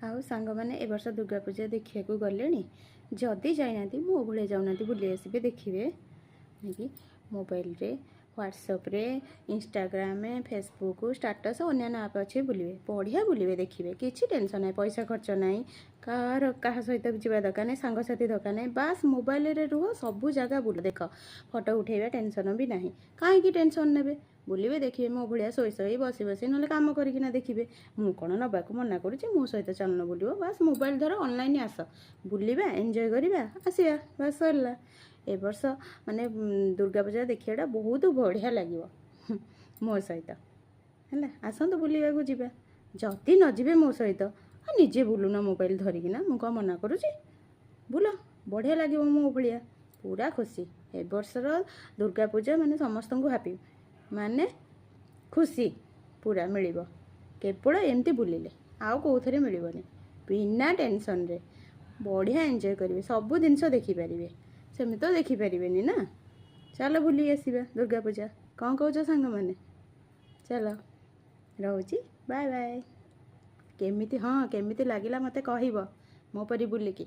ଆଉ ସାଙ୍ଗମାନେ ଏ ବର୍ଷ ଦୁର୍ଗା ପୂଜା ଦେଖିବାକୁ ଗଲେଣି? ଯଦି ଯାଇନାହାନ୍ତି ମୋ ଭଳିଆ ଯାଉନାହାନ୍ତି, ବୁଲି ଆସିବେ, ଦେଖିବେ ନାକି ମୋବାଇଲରେ, ହ୍ୱାଟ୍ସଆପ୍ରେ, ଇନଷ୍ଟାଗ୍ରାମ, ଫେସବୁକ୍, ଷ୍ଟାଟସ୍, ଅନ୍ୟାନ୍ୟ ଆପ୍ ଅଛି, ବୁଲିବେ, ବଢ଼ିଆ ବୁଲିବେ, ଦେଖିବେ, କିଛି ଟେନସନ୍ ନାହିଁ, ପଇସା ଖର୍ଚ୍ଚ ନାହିଁ, କାହା ସହିତ ଯିବା ଦରକାର ନାହିଁ, ସାଙ୍ଗସାଥି ଦରକାର ନାହିଁ, ବାସ୍ ମୋବାଇଲରେ ରୁହ, ସବୁ ଜାଗା ବୁଲ, ଦେଖ, ଫଟୋ ଉଠେଇବା ଟେନସନ୍ ବି ନାହିଁ, କାହିଁକି ଟେନସନ୍ ନେବେ, ବୁଲିବେ, ଦେଖିବେ, ମୋ ଭଳିଆ ଶୋଇ ବସି ନହେଲେ କାମ କରିକିନା ଦେଖିବେ। ମୁଁ କ'ଣ ନେବାକୁ ମନା କରୁଛି, ମୋ ସହିତ ଚାଲୁନ ବୁଲିବ, ବାସ୍ ମୋବାଇଲ ଧର, ଅନଲାଇନ୍ ଆସ, ବୁଲିବା, ଏନ୍ଜୟ କରିବା, ଆସିବା, ବାସ୍ ସରିଲା। ଏ ବର୍ଷ ମାନେ ଦୁର୍ଗା ପୂଜା ଦେଖିବାଟା ବହୁତ ବଢ଼ିଆ ଲାଗିବ ମୋ ସହିତ, ହେଲା, ଆସନ୍ତୁ ବୁଲିବାକୁ ଯିବା। ଯଦି ନ ଯିବେ ମୋ ସହିତ, ନିଜେ ବୁଲୁନ ମୋବାଇଲ ଧରିକିନା, ମୁଁ କ'ଣ ମନା କରୁଛି, ବୁଲ, ବଢ଼ିଆ ଲାଗିବ ମୋ ଭଳିଆ, ପୁରା ଖୁସି। ଏ ବର୍ଷର ଦୁର୍ଗା ପୂଜା ମାନେ ସମସ୍ତଙ୍କୁ ହାପି, ମାନେ ଖୁସି ପୁରା ମିଳିବ କେବଳ ଏମିତି ବୁଲିଲେ, ଆଉ କେଉଁଥିରେ ମିଳିବନି, ବିନା ଟେନସନ୍ରେ ବଢ଼ିଆ ଏନ୍ଜୟ କରିବେ, ସବୁ ଜିନିଷ ଦେଖିପାରିବେ। ସେମିତି ତ ଦେଖିପାରିବେନି ନା, ଚାଲ ବୁଲି ଆସିବା ଦୁର୍ଗା ପୂଜା, କ'ଣ କହୁଛ ସାଙ୍ଗମାନେ? ଚାଲ, ରହୁଛି, ବାଏ ବାଏ। କେମିତି ଲାଗିଲା ମୋତେ କହିବ ମୋ ପରି ବୁଲିକି।